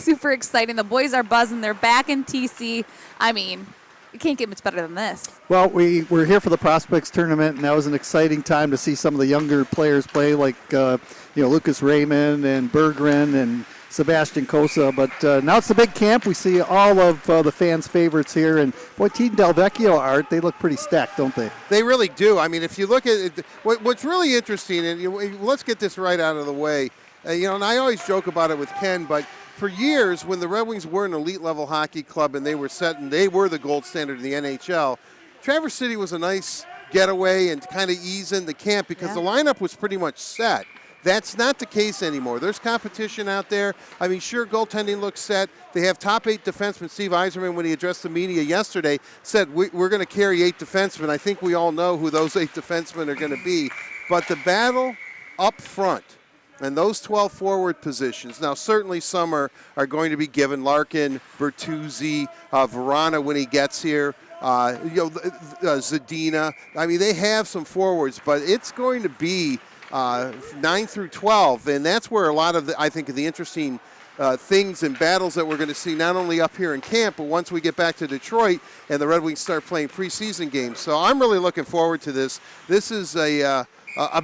super exciting. The boys are buzzing. They're back in TC. I mean, you can't get much better than this. Well, we're here for the Prospects Tournament, and that was an exciting time to see some of the younger players play, like Lucas Raymond and Berggren and Sebastian Cosa. But now it's the big camp. We see all of the fans' favorites here. And, boy, Team Del Vecchio, Art, they look pretty stacked, don't they? They really do. I mean, if you look at it, what's really interesting, and let's get this right out of the way, and I always joke about it with Ken, but for years, when the Red Wings were an elite-level hockey club and they were the gold standard in the NHL, Traverse City was a nice getaway and kind of ease in the camp because the lineup was pretty much set. That's not the case anymore. There's competition out there. I mean, sure, goaltending looks set. They have top 8 defensemen. Steve Yzerman, when he addressed the media yesterday, said we're going to carry 8 defensemen. I think we all know who those 8 defensemen are going to be. But the battle up front, and those 12 forward positions, now certainly some are going to be given. Larkin, Bertuzzi, Verana when he gets here, Zadina. I mean, they have some forwards, but it's going to be 9 through 12, and that's where a lot of I think of the interesting things and battles that we're going to see not only up here in camp, but once we get back to Detroit and the Red Wings start playing preseason games. So I'm really looking forward to this. This is a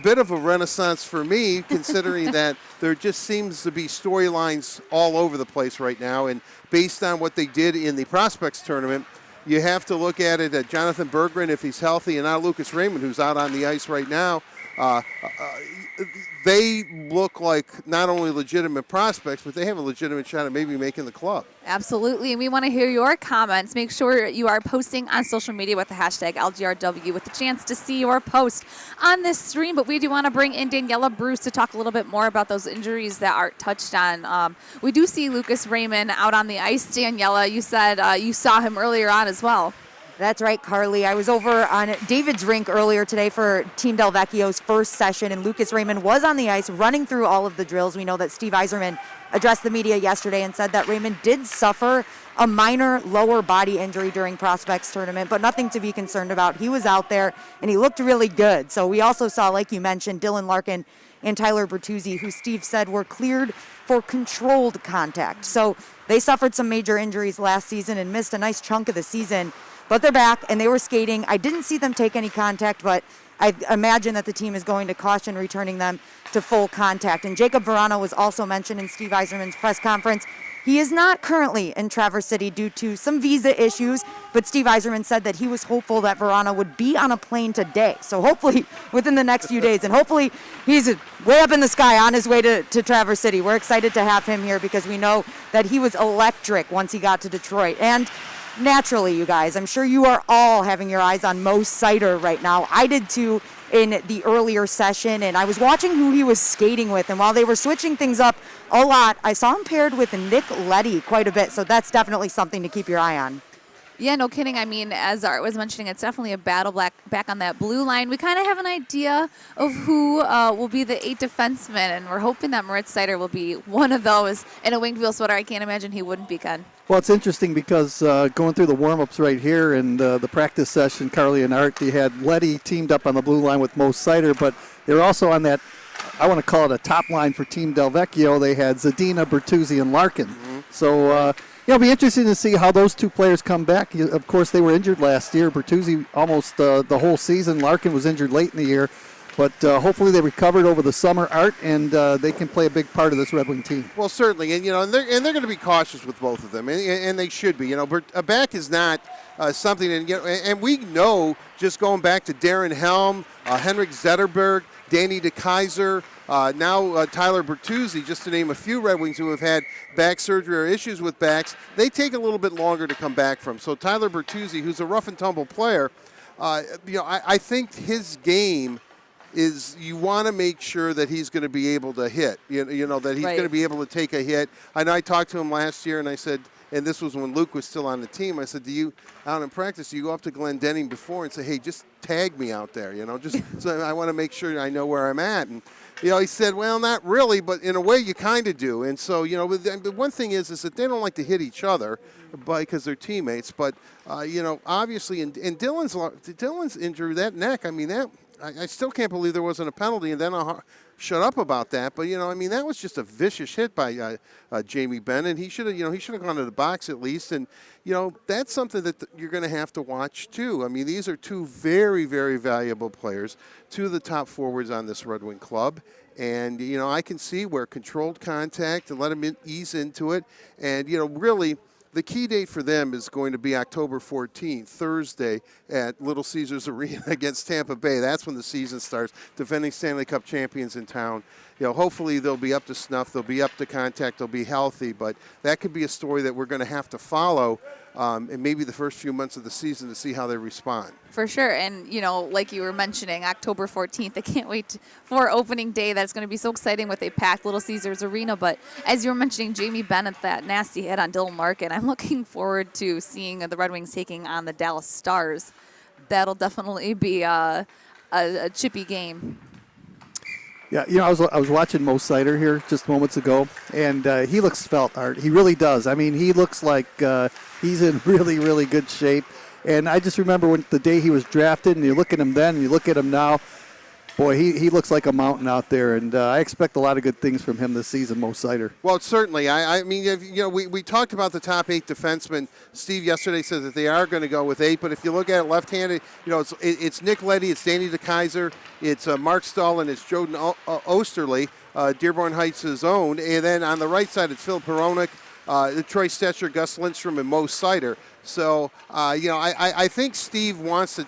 bit of a renaissance for me, considering that there just seems to be storylines all over the place right now. And based on what they did in the Prospects Tournament, you have to look at it at Jonathan Berggren, if he's healthy, and now Lucas Raymond, who's out on the ice right now. They look like not only legitimate prospects, but they have a legitimate shot at maybe making the club. Absolutely, and we want to hear your comments. Make sure you are posting on social media with the hashtag LGRW with the chance to see your post on this stream. But we do want to bring in Daniella Bruce to talk a little bit more about those injuries that Art touched on. We do see Lucas Raymond out on the ice. Daniella, you said you saw him earlier on as well. That's right, Carly. I was over on David's rink earlier today for Team Del Vecchio's first session, and Lucas Raymond was on the ice running through all of the drills. We know that Steve Yzerman addressed the media yesterday and said that Raymond did suffer a minor lower body injury during Prospects Tournament, but nothing to be concerned about. He was out there, and he looked really good. So we also saw, like you mentioned, Dylan Larkin and Tyler Bertuzzi, who Steve said were cleared for controlled contact. So they suffered some major injuries last season and missed a nice chunk of the season. But they're back, and they were skating. I didn't see them take any contact, but I imagine that the team is going to caution returning them to full contact. And Jacob Verana was also mentioned in Steve Yzerman's press conference. He is not currently in Traverse City due to some visa issues, but Steve Yzerman said that he was hopeful that Verana would be on a plane today. So hopefully within the next few days, and hopefully he's way up in the sky on his way to Traverse City. We're excited to have him here because we know that he was electric once he got to Detroit. And naturally, you guys, I'm sure you are all having your eyes on Moritz Seider right now. I did too in the earlier session, and I was watching who he was skating with, and while they were switching things up a lot, I saw him paired with Nick Leddy quite a bit, so that's definitely something to keep your eye on. Yeah, no kidding. I mean, as Art was mentioning, it's definitely a battle back on that blue line. We kind of have an idea of who will be the 8 defensemen, and we're hoping that Moritz Seider will be one of those in a winged wheel sweater. I can't imagine he wouldn't be, Ken. Well, it's interesting because going through the warm-ups right here and the practice session, Carly and Art, they had Leddy teamed up on the blue line with Moritz Seider, but they're also on that, I want to call it a top line for Team Del Vecchio. They had Zadina, Bertuzzi, and Larkin. Mm-hmm. So, it'll be interesting to see how those two players come back. Of course, they were injured last year. Bertuzzi almost the whole season. Larkin was injured late in the year. But hopefully they recovered over the summer, Art, and they can play a big part of this Red Wing team. Well, certainly, and they're going to be cautious with both of them, and they should be. A back is not something, and we know just going back to Darren Helm, Henrik Zetterberg, Danny DeKaiser, now Tyler Bertuzzi, just to name a few Red Wings who have had back surgery or issues with backs. They take a little bit longer to come back from. So Tyler Bertuzzi, who's a rough and tumble player, I think his game is you want to make sure that he's going to be able to hit, that he's going to be able to take a hit. I know I talked to him last year, and I said, and this was when Luke was still on the team, I said, out in practice, do you go up to Glenn Denning before and say, hey, just tag me out there, just so I want to make sure I know where I'm at. And, he said, well, not really, but in a way you kind of do. And so, the one thing is that they don't like to hit each other because they're teammates. But, obviously, and Dylan's injury, that neck, I mean, I still can't believe there wasn't a penalty, and then I'll shut up about that. But that was just a vicious hit by Jamie Benn, and he should have gone to the box at least. And that's something that you're going to have to watch too. I mean, these are two very, very valuable players, two of the top forwards on this Red Wing club. And I can see where controlled contact and let them ease into it, and really. The key date for them is going to be October 14th, Thursday, at Little Caesars Arena against Tampa Bay. That's when the season starts. Defending Stanley Cup champions in town. Hopefully they'll be up to snuff. They'll be up to contact. They'll be healthy. But that could be a story that we're going to have to follow in maybe the first few months of the season to see how they respond. For sure. And, like you were mentioning, October 14th, I can't wait for opening day. That's going to be so exciting with a packed Little Caesars Arena. But as you were mentioning, Jamie Bennett, that nasty hit on Dylan Larkin, I'm looking forward to seeing the Red Wings taking on the Dallas Stars. That'll definitely be a chippy game. Yeah, I was watching Mo Seider here just moments ago, and he looks svelte, Art. He really does. I mean, he looks like he's in really, really good shape. And I just remember when the day he was drafted, and you look at him then, and you look at him now, boy, he looks like a mountain out there. And I expect a lot of good things from him this season, Mo Seider. Well, certainly. I mean, we talked about the top 8 defensemen. Steve yesterday said that they are going to go with 8, but if you look at it left-handed, it's Nick Leddy, it's Danny DeKeyser, it's Mark Stahl, and it's Joden Oesterle, Dearborn Heights' own. And then on the right side, it's Phil Peronic, Troy Stetcher, Gus Lindstrom, and Mo Seider. So, I think Steve wants to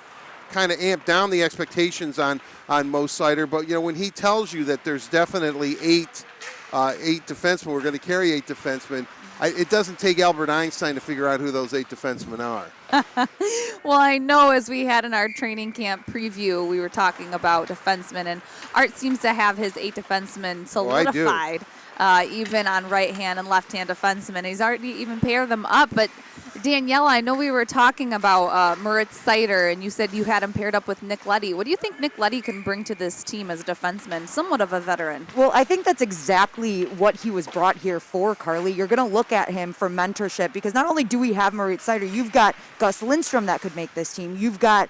kind of amp down the expectations on Mo Seider, but when he tells you that there's definitely 8 defensemen, we're going to carry 8 defensemen. It doesn't take Albert Einstein to figure out who those 8 defensemen are. Well, I know as we had in our training camp preview, we were talking about defensemen, and Art seems to have his 8 defensemen solidified. Even on right-hand and left-hand defensemen. He's already even paired them up. But, Daniella, I know we were talking about Moritz Seider, and you said you had him paired up with Nick Leddy. What do you think Nick Leddy can bring to this team as a defenseman, somewhat of a veteran? Well, I think that's exactly what he was brought here for, Carly. You're going to look at him for mentorship because not only do we have Moritz Seider, you've got Gus Lindstrom that could make this team. You've got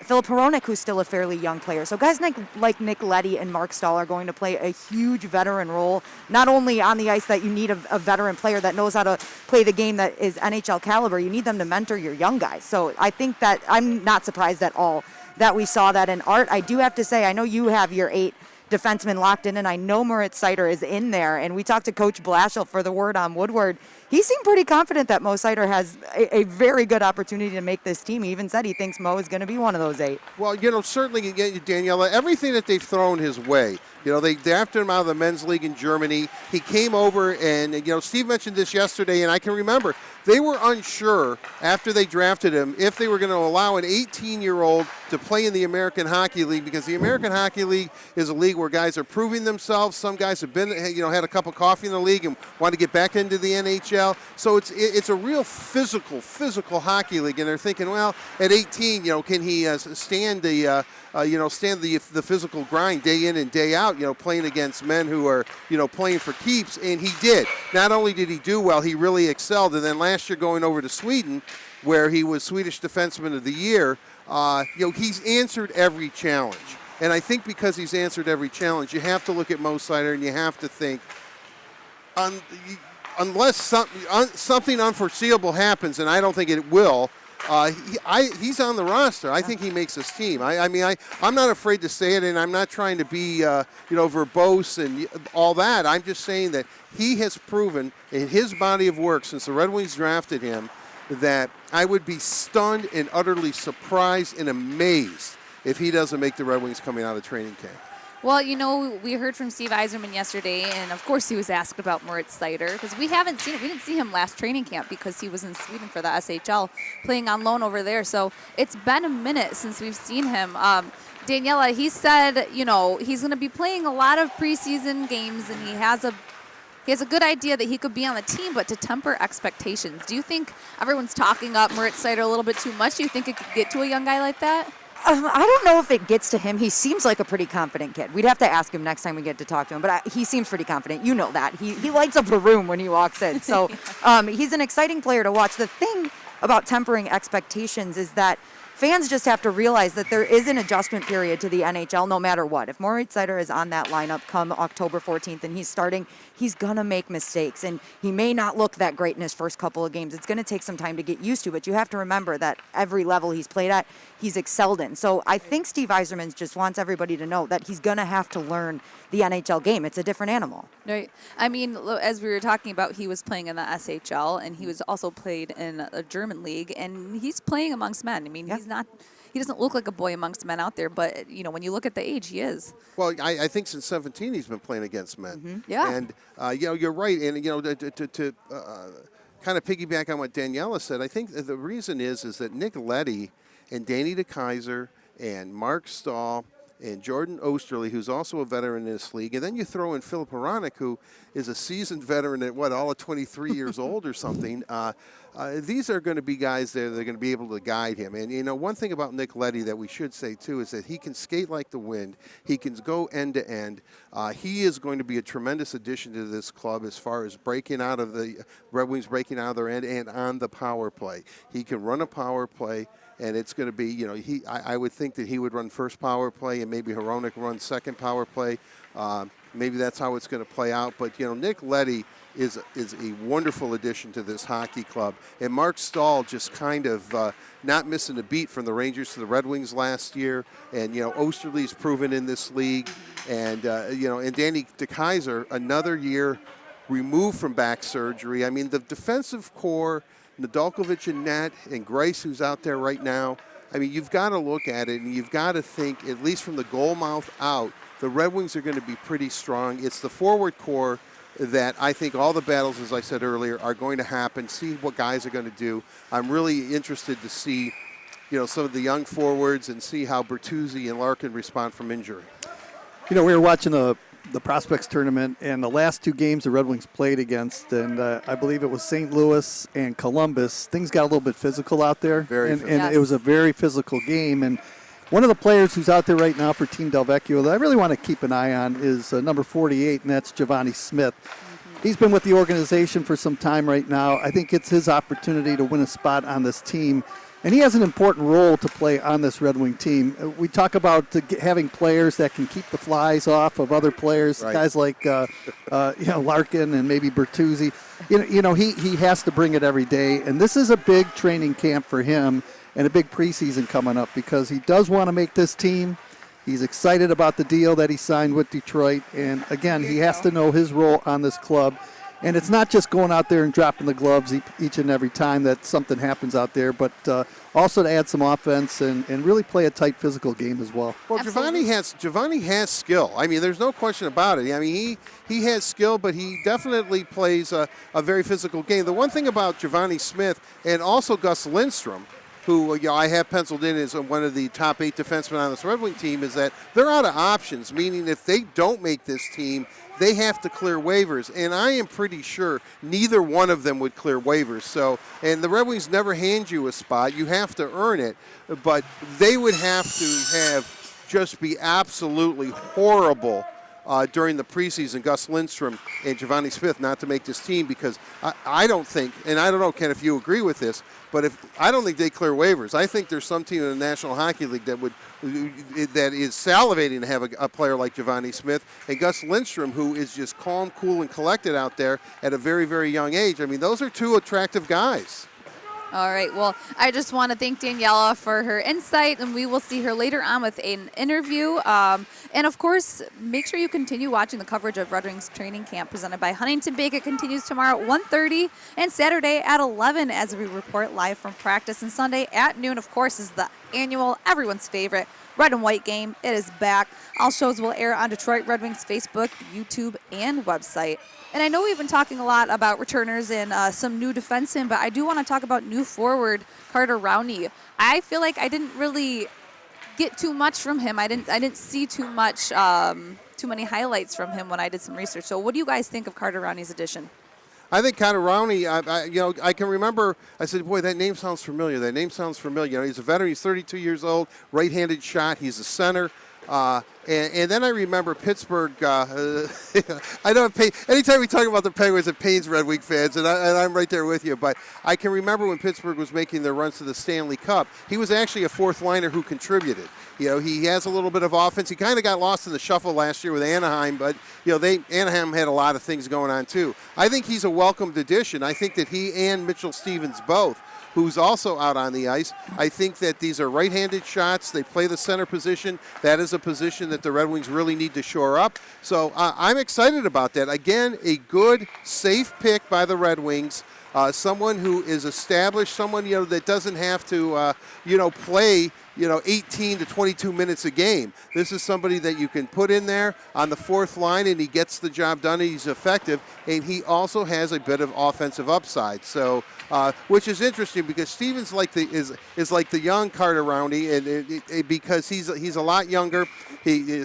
Philip Peronic, who's still a fairly young player. So guys like Nick Leddy and Mark Stahl are going to play a huge veteran role, not only on the ice that you need a veteran player that knows how to play the game that is NHL caliber, you need them to mentor your young guys. So I think that I'm not surprised at all that we saw that in Art. I do have to say, I know you have your 8 defensemen locked in, and I know Moritz Seider is in there. And we talked to Coach Blashill for the word on Woodward. He seemed pretty confident that Mo Seider has a very good opportunity to make this team. He even said he thinks Mo is going to be one of those 8. Well, certainly, Daniela, everything that they've thrown his way. They drafted him out of the men's league in Germany. He came over, and, Steve mentioned this yesterday, and I can remember they were unsure after they drafted him if they were going to allow an 18-year-old to play in the American Hockey League, because the American Hockey League is a league where guys are proving themselves. Some guys have been, had a cup of coffee in the league and want to get back into the NHL. So it's a real physical hockey league, and they're thinking, well, at 18, can he stand the physical grind day in and day out, playing against men who are, playing for keeps, and he did. Not only did he do well, he really excelled, and then last year going over to Sweden, where he was Swedish Defenseman of the Year, he's answered every challenge. And I think because he's answered every challenge, you have to look at Mo Seider and you have to think, unless something unforeseeable happens, and I don't think it will, he's on the roster. I think he makes this team. I'm not afraid to say it, and I'm not trying to be, verbose and all that. I'm just saying that he has proven in his body of work since the Red Wings drafted him that I would be stunned and utterly surprised and amazed if he doesn't make the Red Wings coming out of training camp. Well, we heard from Steve Yzerman yesterday, and of course he was asked about Moritz Seider because we haven't seen it. We didn't see him last training camp because he was in Sweden for the SHL playing on loan over there. So it's been a minute since we've seen him. Daniella, he said, he's going to be playing a lot of preseason games, and he has a good idea that he could be on the team, but to temper expectations. Do you think everyone's talking up Moritz Seider a little bit too much? Do you think it could get to a young guy like that? I don't know if it gets to him. He seems like a pretty confident kid. We'd have to ask him next time we get to talk to him, but he seems pretty confident. You know that. He lights up a room when he walks in. So he's an exciting player to watch. The thing about tempering expectations is that fans just have to realize that there is an adjustment period to the NHL no matter what. If Moritz Seider is on that lineup come October 14th and he's starting, he's going to make mistakes, and he may not look that great in his first couple of games. It's going to take some time to get used to, but you have to remember that every level he's played at, he's excelled in. So I think Steve Yzerman just wants everybody to know that he's going to have to learn the NHL game. It's a different animal. Right. I mean, as we were talking about, he was playing in the SHL, and he was also played in a German league, and he's playing amongst men. I mean, he doesn't look like a boy amongst men out there, but, when you look at the age, he is. Well, I think since 17 he's been playing against men. Mm-hmm. Yeah. And, you're right. And, to kind of piggyback on what Daniella said, I think the reason is that Nick Leddy and Danny DeKeyser and Mark Stahl and Jordan Oesterle, who's also a veteran in this league, and then you throw in Philip Hronek, who is a seasoned veteran at, all of 23 years old or something. These are going to be guys that are going to be able to guide him. And, one thing about Nick Leddy that we should say, too, is that he can skate like the wind. He can go end to end. He is going to be a tremendous addition to this club as far as breaking out of the Red Wings, breaking out of their end and on the power play. He can run a power play. And it's going to be, I would think that he would run first power play and maybe Hronek runs second power play. Maybe that's how it's going to play out. But, Nick Leddy is a wonderful addition to this hockey club. And Mark Stahl just kind of not missing a beat from the Rangers to the Red Wings last year. And, Oesterle's proven in this league. And, and Danny DeKeyser, another year removed from back surgery. I mean, the defensive core, Nadalkovich and net, and Grace, who's out there right now. I mean, you've got to look at it, and you've got to think, at least from the goal mouth out, the Red Wings are going to be pretty strong. It's the forward core that I think all the battles, as I said earlier, are going to happen. See what guys are going to do. I'm really interested to see, some of the young forwards and see how Bertuzzi and Larkin respond from injury. We were watching the Prospects tournament, and the last two games the Red Wings played against, and I believe it was St. Louis and Columbus, things got a little bit physical out there. And Yes. It was a very physical game. And one of the players who's out there right now for Team Del Vecchio that I really want to keep an eye on is number 48, and that's Giovanni Smith. Mm-hmm. He's been with the organization for some time right now. I think it's his opportunity to win a spot on this team. And he has an important role to play on this Red Wing team. We talk about having players that can keep the flies off of other players, right. Guys like Larkin and maybe Bertuzzi. He has to bring it every day. And this is a big training camp for him and a big preseason coming up because he does want to make this team. He's excited about the deal that he signed with Detroit. And, again, he has to know his role on this club. And it's not just going out there and dropping the gloves each and every time that something happens out there, but also to add some offense and really play a tight physical game as well. Well, Giovanni has skill. I mean, there's no question about it. I mean, he has skill, but he definitely plays a very physical game. The one thing about Giovanni Smith and also Gus Lindstrom, who I have penciled in as one of the top 8 defensemen on this Red Wing team, is that they're out of options, meaning if they don't make this team, they have to clear waivers, and I am pretty sure neither one of them would clear waivers. So, and the Red Wings never hand you a spot. You have to earn it, but they would have to just be absolutely horrible during the preseason, Gus Lindstrom and Giovanni Smith, not to make this team, because I don't think, and I don't know, Ken, if you agree with this, but I don't think they clear waivers. I think there's some team in the National Hockey League that is salivating to have a player like Giovanni Smith and Gus Lindstrom, who is just calm, cool, and collected out there at a very, very young age. I mean, those are two attractive guys. All right. Well, I just want to thank Daniella for her insight, and we will see her later on with an interview. And, of course, make sure you continue watching the coverage of Red Wings training camp presented by Huntington Bank. It continues tomorrow at 1:30 and Saturday at 11 as we report live from practice. And Sunday at noon, of course, is the annual, everyone's favorite, Red and White game. It is back. All shows will air on Detroit Red Wings Facebook, YouTube, and website. And I know we've been talking a lot about returners and some new defensemen, but I do want to talk about new forward Carter Rowney. I feel like I didn't really get too much from him. I didn't see too many highlights from him when I did some research. So what do you guys think of Carter Rowney's addition? I think Carter Rowney, I can remember, I said, boy, that name sounds familiar. He's a veteran. He's 32 years old, right-handed shot. He's a center. And then I remember Pittsburgh. I know anytime we talk about the Penguins, it pains Red Wing fans, and I'm right there with you. But I can remember when Pittsburgh was making their runs to the Stanley Cup, he was actually a fourth liner who contributed. He has a little bit of offense. He kind of got lost in the shuffle last year with Anaheim, but Anaheim had a lot of things going on too. I think he's a welcomed addition. I think that he and Mitchell Stevens both, who's also out on the ice. I think that these are right-handed shots. They play the center position. That is a position that the Red Wings really need to shore up. So I'm excited about that. Again, a good, safe pick by the Red Wings. Someone who is established, someone that doesn't have to play 18 to 22 minutes a game. This is somebody that you can put in there on the fourth line, and he gets the job done, and he's effective, and he also has a bit of offensive upside. So, which is interesting because Stevens is like the young Carter Rowney, and because he's a lot younger.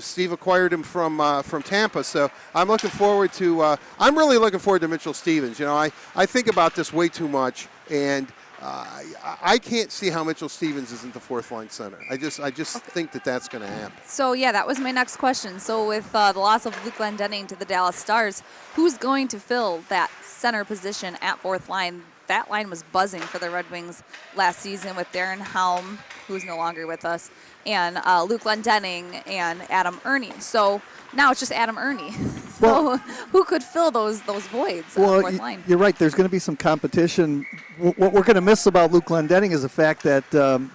Steve acquired him from Tampa, so I'm looking forward to. I'm really looking forward to Mitchell Stevens. I think about this way too much, and I can't see how Mitchell Stevens isn't the fourth line center. I just think that's going to happen. So, yeah, that was my next question. So with the loss of Luke Glendening to the Dallas Stars, who's going to fill that center position at fourth line? That line was buzzing for the Red Wings last season with Darren Helm, who's no longer with us, and Luke Glendening and Adam Ernie. So now it's just Adam Ernie. So who could fill those voids on the fourth line? You're right. There's going to be some competition. What we're going to miss about Luke Glendening is the fact that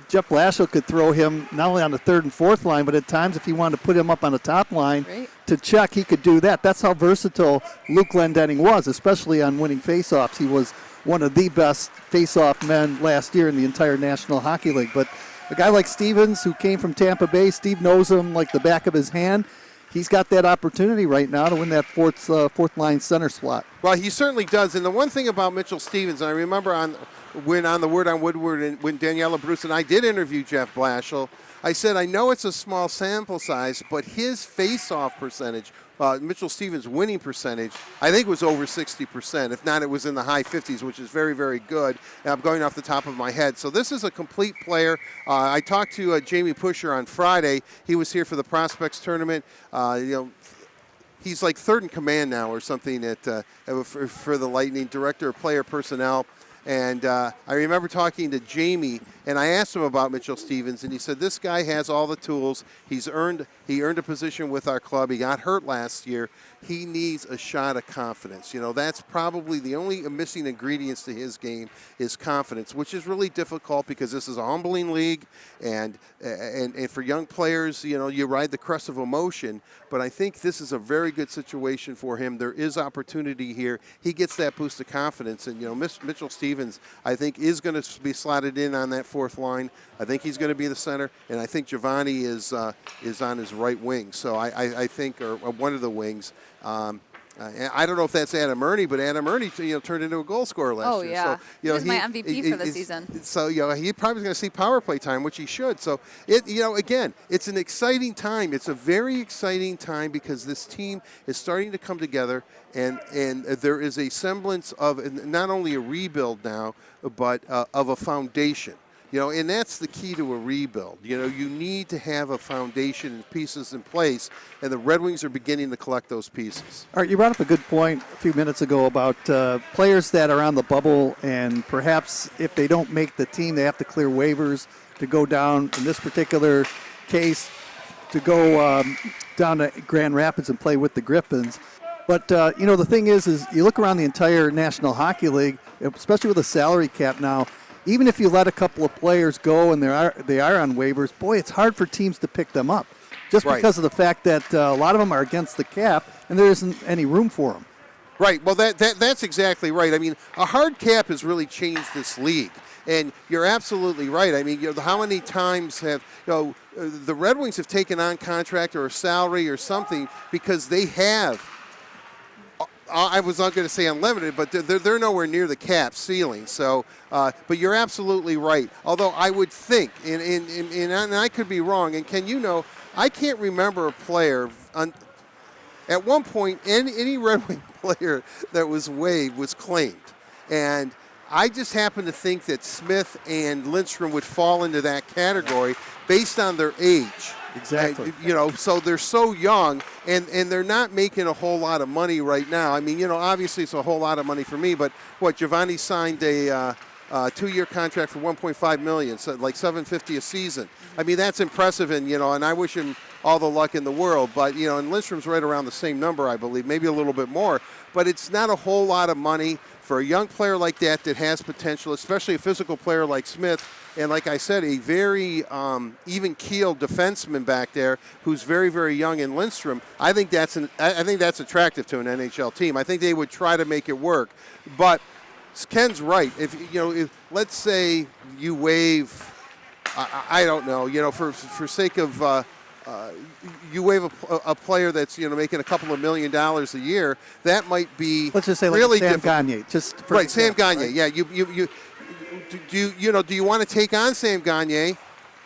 Jeff Lashof could throw him not only on the third and fourth line, but at times if he wanted to put him up on the top line to check, he could do that. That's how versatile Luke Glendening was, especially on winning faceoffs. He was one of the best face-off men last year in the entire National Hockey League. But a guy like Stevens, who came from Tampa Bay, Steve knows him like the back of his hand. He's got that opportunity right now to win that fourth line center slot. Well, he certainly does. And the one thing about Mitchell Stevens, and I remember when on the Word on Woodward, and when Daniella Bruce and I did interview Jeff Blashill, I said, I know it's a small sample size, but his face-off percentage, Mitchell Stevens' winning percentage, I think was over 60%. If not, it was in the high 50s, which is very, very good. And I'm going off the top of my head. So this is a complete player. I talked to Jamie Pusher on Friday. He was here for the Prospects Tournament. He's like third in command now or something for the Lightning, director of player personnel. And I remember talking to Jamie, and I asked him about Mitchell Stevens, and he said, this guy has all the tools. He earned a position with our club. He got hurt last year. He needs a shot of confidence. That's probably the only missing ingredients to his game is confidence, which is really difficult because this is a humbling league, and for young players, you ride the crest of emotion. But I think this is a very good situation for him. There is opportunity here. He gets that boost of confidence, and Mitchell Stevens, I think, is going to be slotted in on that fourth line. I think he's going to be the center, and I think Giovanni is on his right wing. So I think, or one of the wings. I don't know if that's Adam Ernie, but Adam Ernie, turned into a goal scorer last year. Yeah. So, he was my MVP for the season. So, he probably going to see power play time, which he should. So, again, it's an exciting time. It's a very exciting time because this team is starting to come together, and there is a semblance of not only a rebuild now, but of a foundation. And that's the key to a rebuild. You need to have a foundation and pieces in place, and the Red Wings are beginning to collect those pieces. All right, you brought up a good point a few minutes ago about players that are on the bubble, and perhaps if they don't make the team, they have to clear waivers to go down, in this particular case, to go down to Grand Rapids and play with the Griffins. But, the thing is you look around the entire National Hockey League, especially with a salary cap now, even if you let a couple of players go and they are on waivers, boy, it's hard for teams to pick them up just because of the fact that a lot of them are against the cap and there isn't any room for them. Right. Well, that's exactly right. I mean, a hard cap has really changed this league. And you're absolutely right. I mean, how many times have the Red Wings have taken on contract or a salary or something because they have – I was not going to say unlimited, but they're nowhere near the cap ceiling. So, but you're absolutely right. Although I would think, and I could be wrong, and Ken, I can't remember a player at one point any Red Wing player that was waived was claimed, and I just happen to think that Smith and Lindstrom would fall into that category based on their age. Exactly. So they're so young, and they're not making a whole lot of money right now. I mean, obviously it's a whole lot of money for me, but Giovanni signed a 2-year contract for $1.5 million, so like $750 a season. I mean, that's impressive, and I wish him all the luck in the world. But and Lindstrom's right around the same number, I believe, maybe a little bit more. But it's not a whole lot of money for a young player like that has potential, especially a physical player like Smith. And like I said, a very even-keeled defenseman back there who's very, very young in Lindstrom. I think that's attractive to an NHL team. I think they would try to make it work. But Ken's right. If let's say you waive, I don't know, for sake of you waive a player that's making a couple of $1 million a year, that might be let's just say really like Sam different. Gagne, just for right, example, Sam Gagne. right? Yeah, do you want to take on Sam Gagne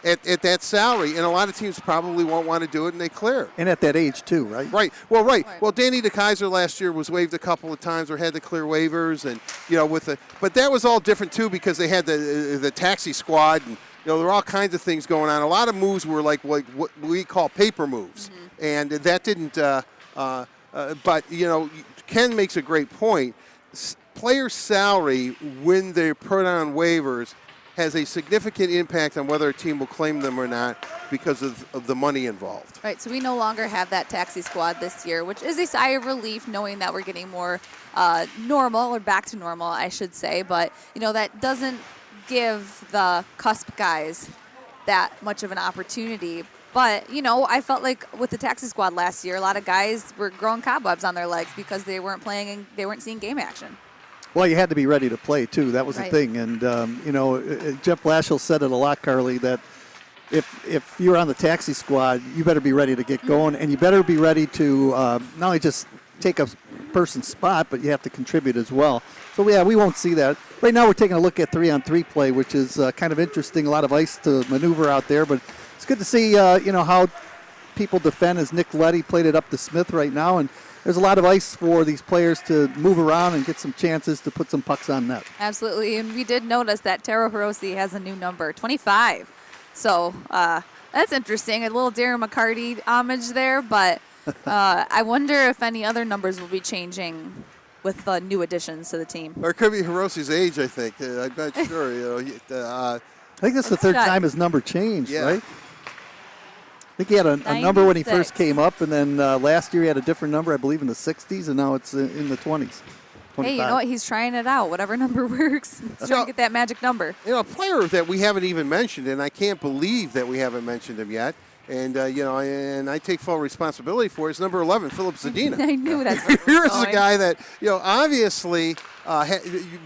at that salary? And a lot of teams probably won't want to do it, and they clear. And at that age too, right? Right. Well, Danny DeKeyser last year was waived a couple of times or had to clear waivers, and but that was all different too because they had the taxi squad, and there were all kinds of things going on. A lot of moves were like what we call paper moves, and that didn't. But Ken makes a great point. Players' salary when they're put on waivers has a significant impact on whether a team will claim them or not because of the money involved. Right, so we no longer have that taxi squad this year, which is a sigh of relief knowing that we're getting more normal, or back to normal, I should say. But, that doesn't give the cusp guys that much of an opportunity. But, I felt like with the taxi squad last year, a lot of guys were growing cobwebs on their legs because they weren't playing and they weren't seeing game action. Well, you had to be ready to play, too. That was right. the thing. And, Jeff Lashof said it a lot, Carly, that if you're on the taxi squad, you better be ready to get going. And you better be ready to not only just take a person's spot, but you have to contribute as well. So, yeah, we won't see that. Right now we're taking a look at 3-on-3 play, which is kind of interesting. A lot of ice to maneuver out there. But it's good to see, how people defend as Nick Leddy played it up to Smith right now. And there's a lot of ice for these players to move around and get some chances to put some pucks on net. Absolutely, and we did notice that Taro Hirose has a new number, 25. So that's interesting, a little Darren McCarty homage there, but I wonder if any other numbers will be changing with the new additions to the team. Or it could be Hirose's age, I think. I'm not sure. I think that's the third time his number changed, right? I think he had a number when he first came up, and then last year he had a different number, I believe, in the 60s, and now it's in the 20s. 25. Hey, you know what? He's trying it out. Whatever number works. He's trying to get that magic number. A player that we haven't even mentioned, and I can't believe that we haven't mentioned him yet, and and I take full responsibility for it, is number 11, Philip Zadina. I knew that's Here's a guy that, obviously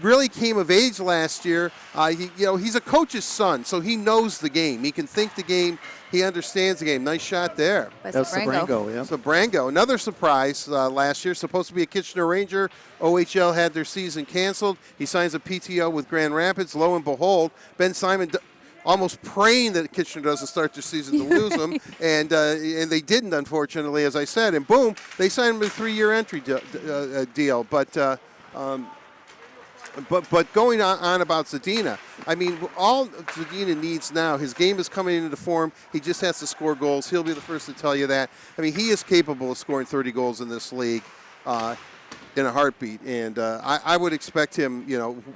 really came of age last year. He's a coach's son, so he knows the game. He can think the game. He understands the game. Nice shot there. That's Sebrango, yeah. Sebrango, another surprise last year. Supposed to be a Kitchener Ranger. OHL had their season canceled. He signs a PTO with Grand Rapids. Lo and behold, Ben Simon almost praying that Kitchener doesn't start their season to lose him, and they didn't, unfortunately, as I said. And boom, they signed him a 3-year entry deal. But going on about Zadina, I mean, all Zadina needs now, his game is coming into form. He just has to score goals. He'll be the first to tell you that. I mean, he is capable of scoring 30 goals in this league in a heartbeat. And I would expect him,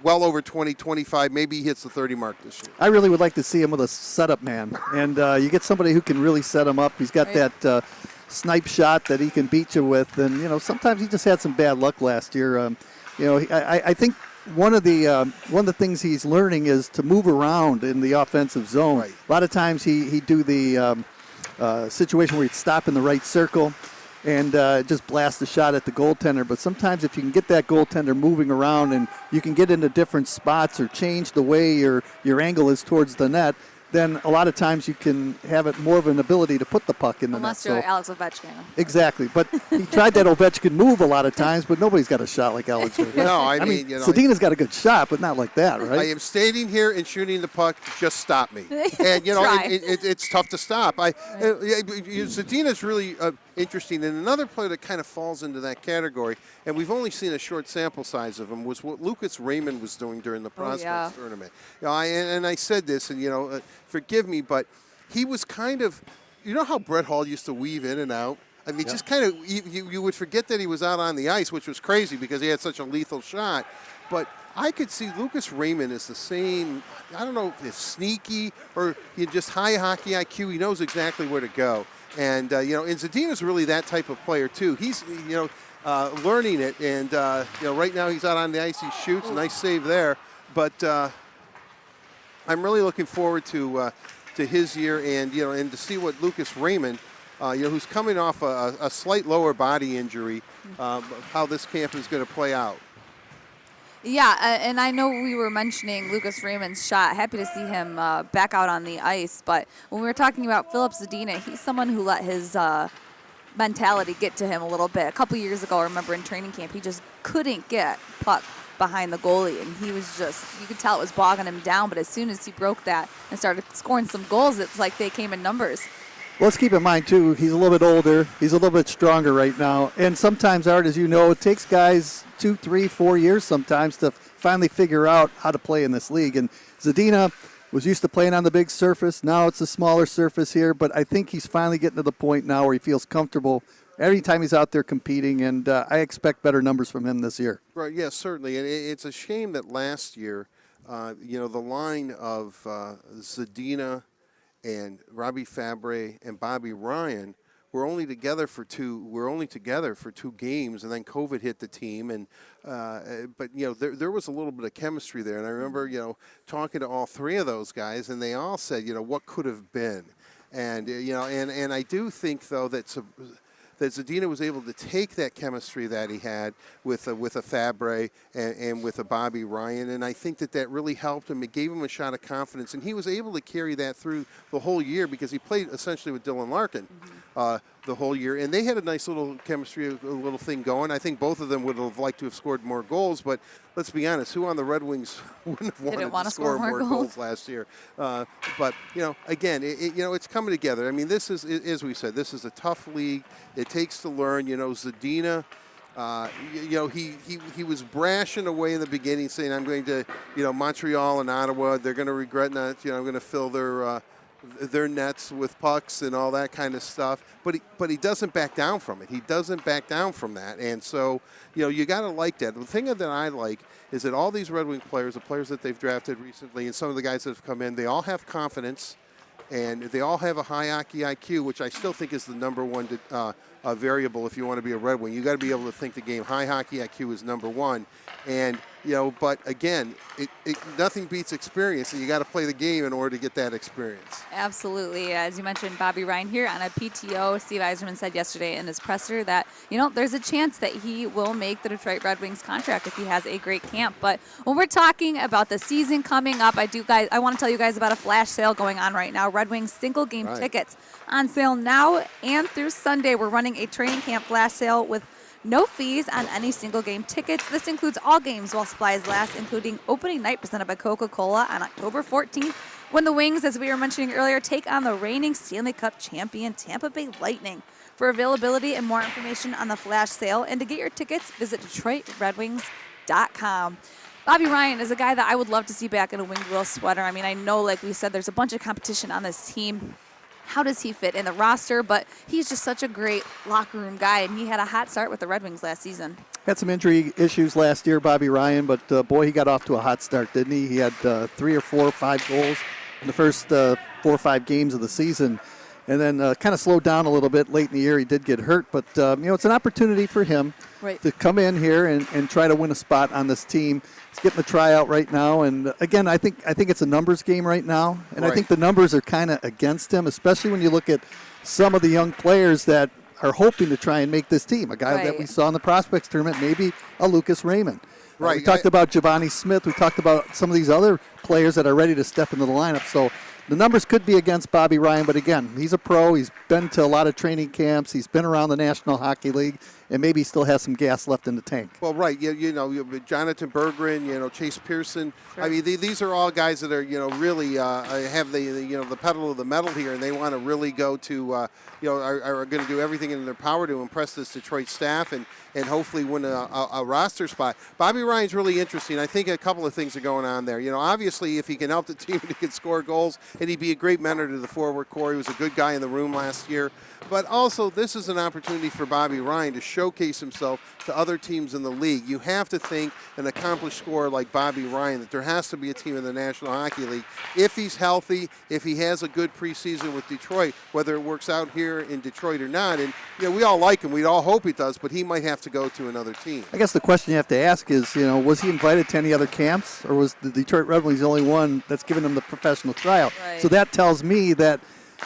well over 20, 25. Maybe he hits the 30 mark this year. I really would like to see him with a setup man. And you get somebody who can really set him up. He's got that snipe shot that he can beat you with. And, sometimes he just had some bad luck last year. I think one of the things he's learning is to move around in the offensive zone. Right. A lot of times he'd do the situation where he'd stop in the right circle and just blast a shot at the goaltender. But sometimes if you can get that goaltender moving around and you can get into different spots or change the way your angle is towards the net, then a lot of times you can have it more of an ability to put the puck in the net. Unless you're Alex Ovechkin. Exactly. But he tried that Ovechkin move a lot of times, but nobody's got a shot like Alex Ovechkin. No, I mean Zadina's got a good shot, but not like that, right? I am standing here and shooting the puck. Just stop me. And, it's tough to stop. Zadina's really interesting. And another player that kind of falls into that category, and we've only seen a short sample size of him, was what Lucas Raymond was doing during the Prospects tournament. And I said this, and forgive me, but he was kind of, how Brett Hall used to weave in and out. I mean, just kind of, you would forget that he was out on the ice, which was crazy because he had such a lethal shot. But I could see Lucas Raymond as the same, I don't know if sneaky or just high hockey IQ. He knows exactly where to go. And, and Zadina's really that type of player, too. He's, learning it. And, right now he's out on the ice. He shoots. A nice save there. But I'm really looking forward to his year and to see what Lucas Raymond, who's coming off a slight lower body injury, how this camp is going to play out. Yeah, and I know we were mentioning Lucas Raymond's shot. Happy to see him back out on the ice. But when we were talking about Filip Zadina, he's someone who let his mentality get to him a little bit. A couple years ago, I remember in training camp, he just couldn't get puck behind the goalie, and he was just, you could tell it was bogging him down. But as soon as he broke that and started scoring some goals, it's like they came in numbers. Well, let's keep in mind, too, he's a little bit older. He's a little bit stronger right now. And sometimes, Art, as you know, it takes guys 2, 3, 4 years sometimes to finally figure out how to play in this league. And Zadina was used to playing on the big surface. Now it's a smaller surface here. But I think he's finally getting to the point now where he feels comfortable every time he's out there competing. And I expect better numbers from him this year. Right, yes, certainly. And it's a shame that last year, the line of Zadina and Robbie Fabre and Bobby Ryan were only together for two games, and then COVID hit the team. And but there was a little bit of chemistry there, and I remember talking to all three of those guys, and they all said what could have been, and and I do think though that Zadina was able to take that chemistry that he had with a Fabre and with a Bobby Ryan, and I think that really helped him. It gave him a shot of confidence, and he was able to carry that through the whole year because he played essentially with Dylan Larkin the whole year, and they had a nice little chemistry, a little thing going. I think both of them would have liked to have scored more goals, but let's be honest, who on the Red Wings wouldn't have wanted to score more goals last year? But again, it's coming together. I mean, this is, as we said, this is a tough league. It takes to learn. Zadina, he was brash in a way in the beginning, saying, "I'm going to, Montreal and Ottawa, they're going to regret not, I'm going to fill their nets with pucks and all that kind of stuff." But he doesn't back down from it. He doesn't back down from that. And so, you got to like that. The thing that I like is that all these Red Wing players, the players that they've drafted recently, and some of the guys that have come in, they all have confidence, and they all have a high hockey IQ, which I still think is the number one variable if you want to be a Red Wing. You got to be able to think the game. High hockey IQ is number one. And, but again, nothing beats experience, and you got to play the game in order to get that experience. Absolutely. As you mentioned, Bobby Ryan here on a PTO. Steve Yzerman said yesterday in his presser that, there's a chance that he will make the Detroit Red Wings contract if he has a great camp. But when we're talking about the season coming up, I want to tell you guys about a flash sale going on right now. Red Wings single game tickets on sale now and through Sunday. We're running a training camp flash sale with no fees on any single game tickets. This includes all games while supplies last, including opening night presented by Coca-Cola on October 14th, when the Wings, as we were mentioning earlier, take on the reigning Stanley Cup champion Tampa Bay Lightning. For availability and more information on the flash sale and to get your tickets, visit DetroitRedWings.com. Bobby Ryan is a guy that I would love to see back in a Winged Wheel sweater. I mean, I know, like we said, there's a bunch of competition on this team. How does he fit in the roster? But he's just such a great locker room guy, and he had a hot start with the Red Wings last season. Had some injury issues last year, Bobby Ryan, but boy, he got off to a hot start, didn't he? He had 3 or 4 or 5 goals in the first 4 or 5 games of the season, and then kind of slowed down a little bit late in the year. He did get hurt, but it's an opportunity for him to come in here and try to win a spot on this team. He's getting the tryout right now, and again, I think it's a numbers game right now, and I think the numbers are kind of against him, especially when you look at some of the young players that are hoping to try and make this team. A guy that we saw in the prospects tournament, maybe a Lucas Raymond. We talked about Giovanni Smith. We talked about some of these other players that are ready to step into the lineup. So the numbers could be against Bobby Ryan, but again, he's a pro. He's been to a lot of training camps. He's been around the National Hockey League, and maybe still has some gas left in the tank. Well, right. You know, Jonathan Berggren, you know, Chase Pearson. Sure. I mean, these are all guys that are, you know, really have the pedal of the metal here, and they want to really go to, are going to do everything in their power to impress this Detroit staff and hopefully win a roster spot. Bobby Ryan's really interesting. I think a couple of things are going on there. You know, obviously, if he can help the team, he can score goals, and he'd be a great mentor to the forward core. He was a good guy in the room last year. But also, this is an opportunity for Bobby Ryan to showcase himself to other teams in the league. You have to think an accomplished scorer like Bobby Ryan, that there has to be a team in the National Hockey League. If he's healthy, if he has a good preseason with Detroit, whether it works out here in Detroit or not. And, you know, we all like him. We all hope he does, but he might have to go to another team. I guess the question you have to ask is, you know, was he invited to any other camps, or was the Detroit Red Wings the only one that's given him the professional tryout? Right. So that tells me that,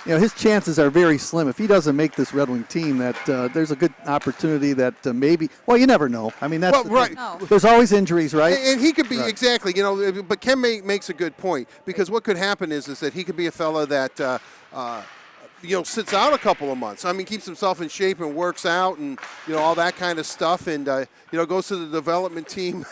you know, his chances are very slim. If he doesn't make this Red Wing team, that there's a good opportunity that maybe, well, you never know. I mean, that's the right. thing. No. There's always injuries, right? And he could be, Right. exactly, you know, but Ken makes a good point, because what could happen is that he could be a fella that, sits out a couple of months. I mean, keeps himself in shape and works out and, you know, all that kind of stuff, and, goes to the development team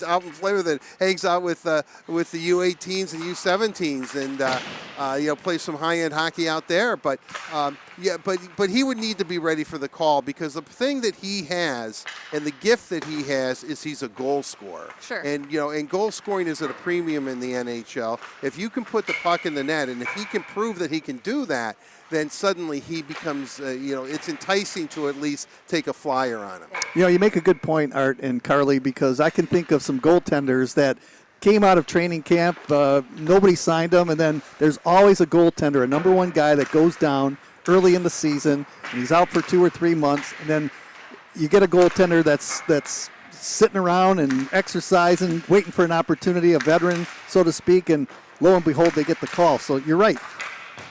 out in Flavor that hangs out with the U18s and U17s and, plays some high-end hockey out there. But, but he would need to be ready for the call, because the thing that he has and the gift that he has is he's a goal scorer. Sure. And, and goal scoring is at a premium in the NHL. If you can put the puck in the net, and if he can prove that he can do that, then suddenly he becomes, it's enticing to at least take a flyer on him. You know, you make a good point, Art and Carly, because I can think of some goaltenders that came out of training camp, nobody signed them, and then there's always a goaltender, a number one guy that goes down early in the season, and he's out for 2 or 3 months, and then you get a goaltender that's sitting around and exercising, waiting for an opportunity, a veteran, so to speak, and lo and behold, they get the call. So you're right.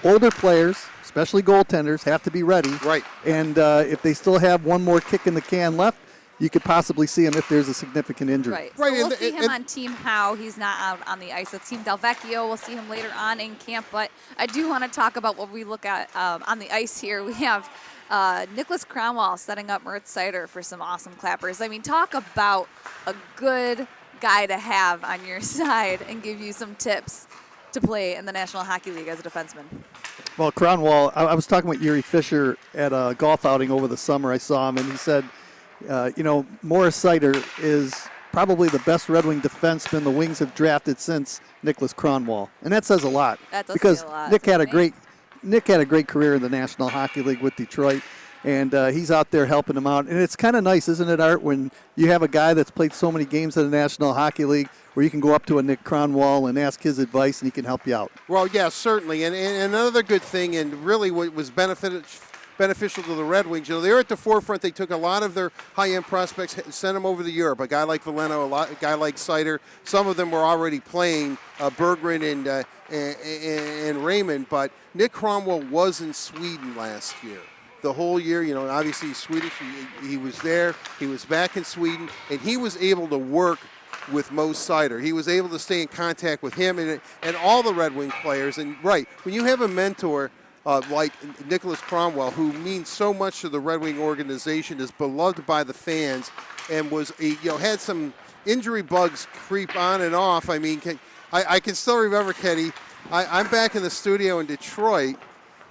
Older players, especially goaltenders, have to be ready. Right. And if they still have one more kick in the can left, you could possibly see him if there's a significant injury. Right. Right, So we'll and- see him and- on Team How. He's not out on the ice with Team Del Vecchio. We'll see him later on in camp. But I do want to talk about what we look at on the ice here. We have Nicholas Kronwall setting up Moritz Seider for some awesome clappers. I mean, talk about a good guy to have on your side and give you some tips to play in the National Hockey League as a defenseman. Well, Kronwall, I was talking with Yuri Fisher at a golf outing over the summer. I saw him, and he said, Moritz Seider is probably the best Red Wing defenseman the Wings have drafted since Nicholas Kronwall. And that says a lot. That does because say a lot. Nick had a Right. great career in the National Hockey League with Detroit. And he's out there helping them out. And it's kind of nice, isn't it, Art, when you have a guy that's played so many games in the National Hockey League where you can go up to a Nick Kronwall and ask his advice and he can help you out. Well, yeah, certainly. And another good thing, and really what was beneficial to the Red Wings, they're at the forefront. They took a lot of their high-end prospects, sent them over to Europe. A guy like Veleno, a guy like Cider. Some of them were already playing, Berggren and Raymond. But Nick Kronwall was in Sweden last year. The whole year, obviously he's Swedish. He was there. He was back in Sweden, and he was able to work with Moritz Seider. He was able to stay in contact with him and all the Red Wing players. And, right, when you have a mentor like Nicholas Kronwall, who means so much to the Red Wing organization, is beloved by the fans, and was had some injury bugs creep on and off. I mean, I can still remember, Kenny, I'm back in the studio in Detroit,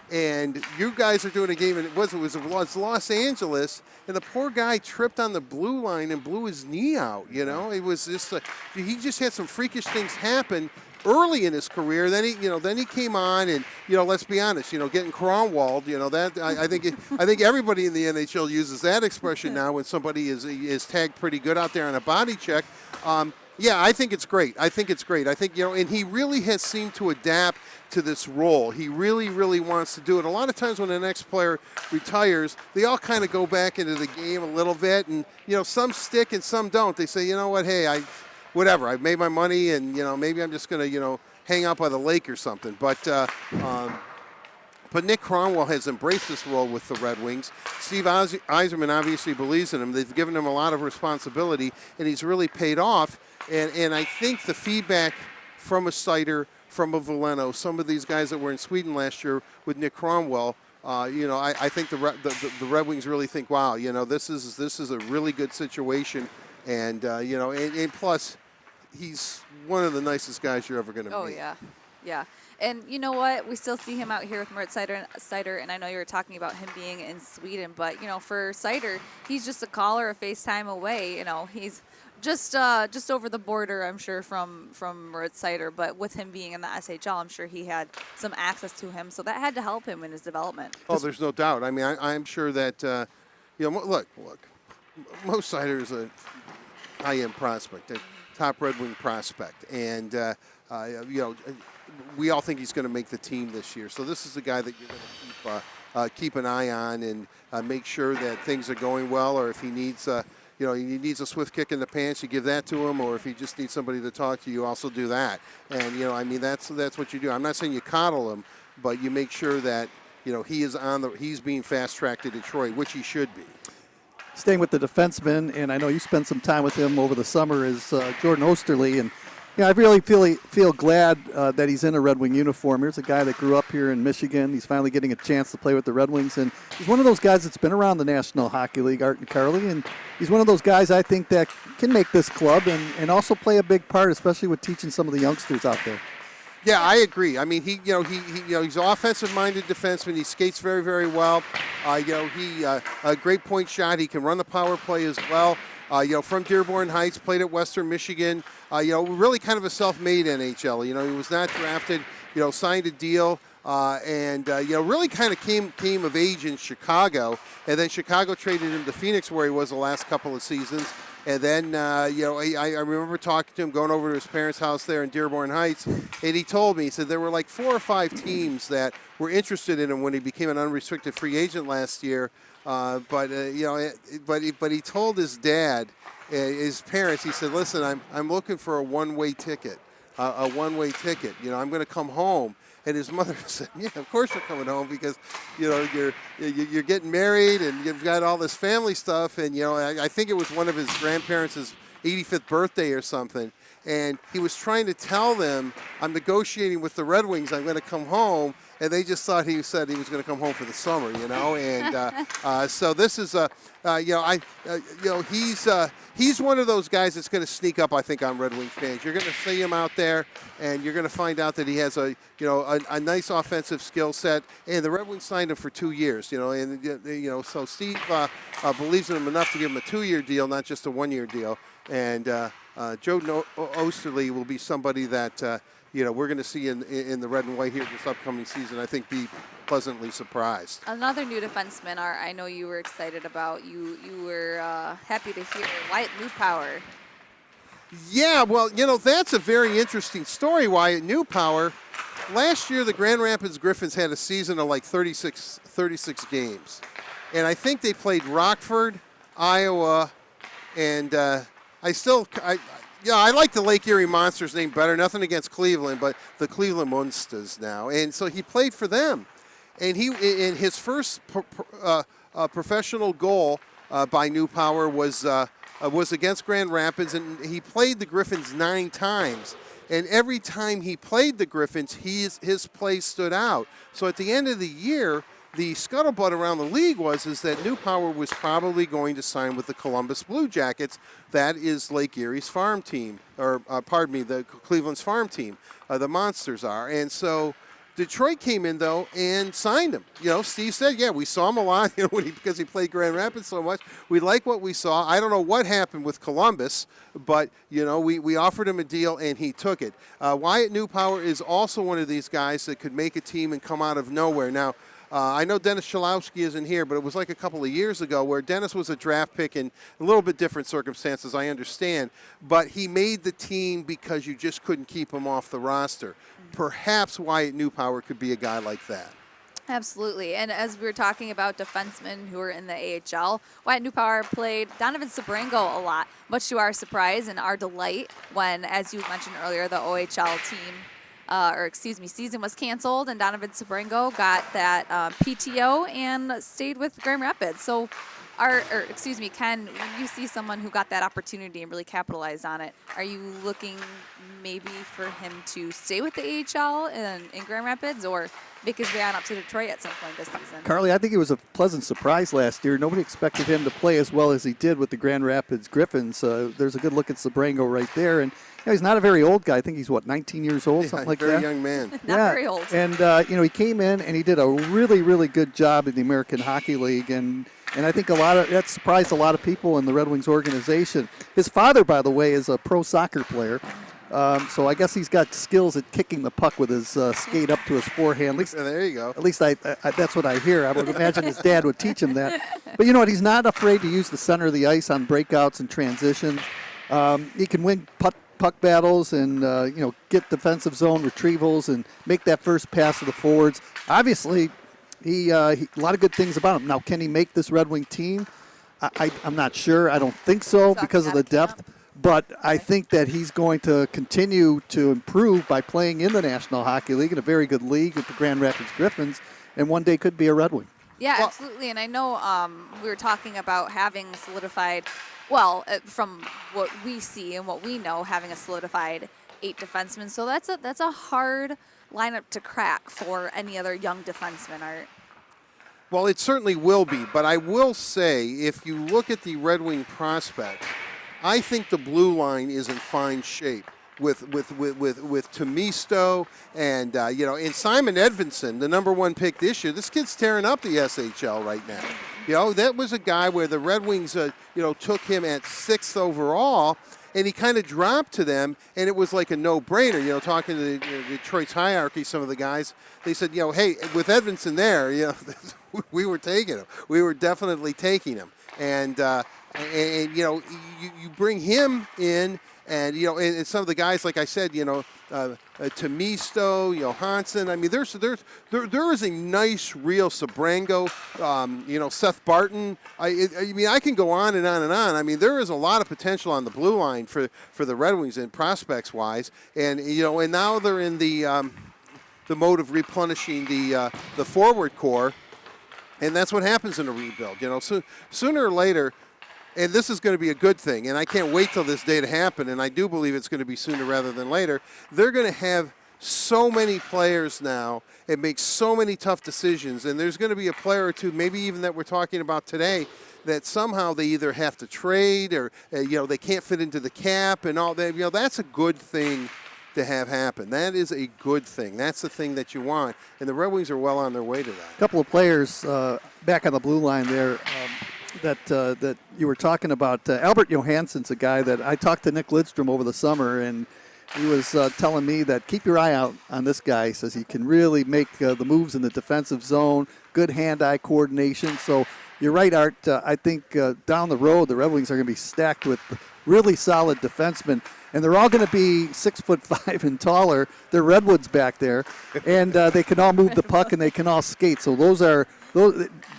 and you guys are doing a game, and it was Los Angeles, and the poor guy tripped on the blue line and blew his knee out. It was just he just had some freakish things happen early in his career. Then he came on, and let's be honest, getting Kronwalled, that I think everybody in the NHL uses that expression now when somebody is tagged pretty good out there on a body check. Yeah, I think it's great. I think, and he really has seemed to adapt to this role. He really, really wants to do it. A lot of times when the next player retires, they all kind of go back into the game a little bit, and, some stick and some don't. They say, you know what, hey, I've made my money, and, maybe I'm just going to, hang out by the lake or something. But Nick Kronwall has embraced this role with the Red Wings. Steve Yzerman obviously believes in him. They've given him a lot of responsibility, and he's really paid off. And I think the feedback from a Cider, from a Veleno, some of these guys that were in Sweden last year with Nick Kronwall, I think the Red Wings really think, wow, this is a really good situation, and and plus, he's one of the nicest guys you're ever going to meet. Oh yeah. And you know what? We still see him out here with Moritz Seider, and I know you were talking about him being in Sweden, but for Cider, he's just a call or a FaceTime away. He's just over the border, I'm sure, from Moritz Seider. But with him being in the SHL, I'm sure he had some access to him, so that had to help him in his development. Oh, there's no doubt. I mean, I'm sure that look, Mo Cider is a high-end prospect, a top Red Wing prospect, and we all think he's going to make the team this year. So this is a guy that you're going to keep an eye on and make sure that things are going well, or if he needs he needs a swift kick in the pants, you give that to him, or if he just needs somebody to talk to, you also do that. And I mean, that's what you do. I'm not saying you coddle him, but you make sure that he's being fast-tracked to Detroit, which he should be. Staying with the defenseman, and I know you spent some time with him over the summer, is Jordan Oesterle, and I really feel glad that he's in a Red Wing uniform. Here's a guy that grew up here in Michigan. He's finally getting a chance to play with the Red Wings, and he's one of those guys that's been around the National Hockey League, Art and Carley, and he's one of those guys I think that can make this club and also play a big part, especially with teaching some of the youngsters out there. Yeah, I agree. I mean, he's an offensive-minded defenseman. He skates very, very well. He a great point shot. He can run the power play as well. From Dearborn Heights, played at Western Michigan. Really kind of a self-made NHL. He was not drafted. Signed a deal, and really kind of came of age in Chicago, and then Chicago traded him to Phoenix, where he was the last couple of seasons. And then, I remember talking to him, going over to his parents' house there in Dearborn Heights, and he told me, he said there were like 4 or 5 teams that were interested in him when he became an unrestricted free agent last year. But he told his dad, his parents, he said, listen, I'm looking for a one-way ticket, I'm going to come home. And his mother said, yeah, of course you're coming home because, you're getting married and you've got all this family stuff. And, I think it was one of his grandparents' 85th birthday or something. And he was trying to tell them, I'm negotiating with the Red Wings, I'm going to come home. And they just thought he said he was going to come home for the summer, And so this is he's one of those guys that's going to sneak up, I think, on Red Wing fans. You're going to see him out there, and you're going to find out that he has a nice offensive skill set. And the Red Wings signed him for 2 years, So Steve believes in him enough to give him a 2-year deal, not just a 1-year deal. And Joe Oesterle will be somebody that. We're going to see in the red and white here this upcoming season, I think, be pleasantly surprised. Another new defenseman, I know you were excited about. You were happy to hear Wyatt Newpower. Yeah, well, that's a very interesting story, Wyatt Newpower. Last year, the Grand Rapids Griffins had a season of like 36 games. And I think they played Rockford, Iowa, and I like the Lake Erie Monsters name better. Nothing against Cleveland, but the Cleveland Monsters now. And so he played for them. And in his first professional goal by Newpower was against Grand Rapids, and he played the Griffins 9 times. And every time he played the Griffins, his play stood out. So at the end of the year, the scuttlebutt around the league was that Newpower was probably going to sign with the Columbus Blue Jackets. That is Lake Erie's farm team, or the Cleveland's farm team. The Monsters are. And so Detroit came in, though, and signed him. Steve said, yeah, we saw him a lot because he played Grand Rapids so much. We like what we saw. I don't know what happened with Columbus, but, we offered him a deal, and he took it. Wyatt Newpower is also one of these guys that could make a team and come out of nowhere. Now, I know Dennis Chalowski isn't here, but it was like a couple of years ago where Dennis was a draft pick in a little bit different circumstances, I understand. But he made the team because you just couldn't keep him off the roster. Perhaps Wyatt Newpower could be a guy like that. Absolutely. And as we were talking about defensemen who are in the AHL, Wyatt Newpower played Donovan Sebrango a lot, much to our surprise and our delight when, as you mentioned earlier, the OHL team season was canceled, and Donovan Sebrango got that PTO and stayed with Grand Rapids. So Ken, when you see someone who got that opportunity and really capitalized on it, are you looking maybe for him to stay with the AHL in Grand Rapids or make his way on up to Detroit at some point this season? Carly, I think it was a pleasant surprise last year. Nobody expected him to play as well as he did with the Grand Rapids Griffins. There's a good look at Sebrango right there. And he's not a very old guy. I think he's, 19 years old, something like that? Very young man. Not very old. And, he came in and he did a really, really good job in the American Hockey League. And I think that surprised a lot of people in the Red Wings organization. His father, by the way, is a pro soccer player. So I guess he's got skills at kicking the puck with his skate up to his forehand. At least, there you go. At least I that's what I hear. I would imagine his dad would teach him that. But you know what? He's not afraid to use the center of the ice on breakouts and transitions. He can win puck battles and get defensive zone retrievals and make that first pass to the forwards. Obviously, he a lot of good things about him. Now, can he make this Red Wing team? I'm not sure. I don't think so because of the depth. But I think that he's going to continue to improve by playing in the National Hockey League, in a very good league with the Grand Rapids Griffins, and one day could be a Red Wing. Yeah, absolutely. And I know we were talking about having solidified, from what we see and what we know, having a solidified 8 defensemen. So that's a hard lineup to crack for any other young defenseman, Art. Well, it certainly will be. But I will say, if you look at the Red Wing prospects, I think the blue line is in fine shape with Tomisto and and Simon Edvinsson, the #1 pick this year. This kid's tearing up the SHL right now. That was a guy where the Red Wings took him at 6th overall, and he kind of dropped to them, and it was like a no-brainer. Talking to the Detroit's hierarchy, some of the guys, they said, hey, with Edvinsson there, we were taking him. We were definitely taking him, and you bring him in, and and some of the guys, like I said, Tomisto, Johansson. I mean, there is a nice, real Sebrango, Seth Barton. I can go on and on and on. I mean, there is a lot of potential on the blue line for the Red Wings and prospects wise, and and now they're in the mode of replenishing the forward core, and that's what happens in a rebuild. So sooner or later. And this is going to be a good thing, and I can't wait till this day to happen, and I do believe it's going to be sooner rather than later. They're going to have so many players now and make so many tough decisions, and there's going to be a player or two, maybe even that we're talking about today, that somehow they either have to trade or they can't fit into the cap and all that. That's a good thing to have happen. That is a good thing. That's the thing that you want, and the Red Wings are well on their way to that. A couple of players back on the blue line there. That you were talking about. Albert Johansson's a guy that I talked to Nick Lidstrom over the summer, and he was telling me that keep your eye out on this guy. He says he can really make the moves in the defensive zone, good hand-eye coordination. So you're right, Art. I think down the road, the Red Wings are going to be stacked with really solid defensemen, and they're all going to be 6'5" and taller. They're redwoods back there, and they can all move the puck and they can all skate. So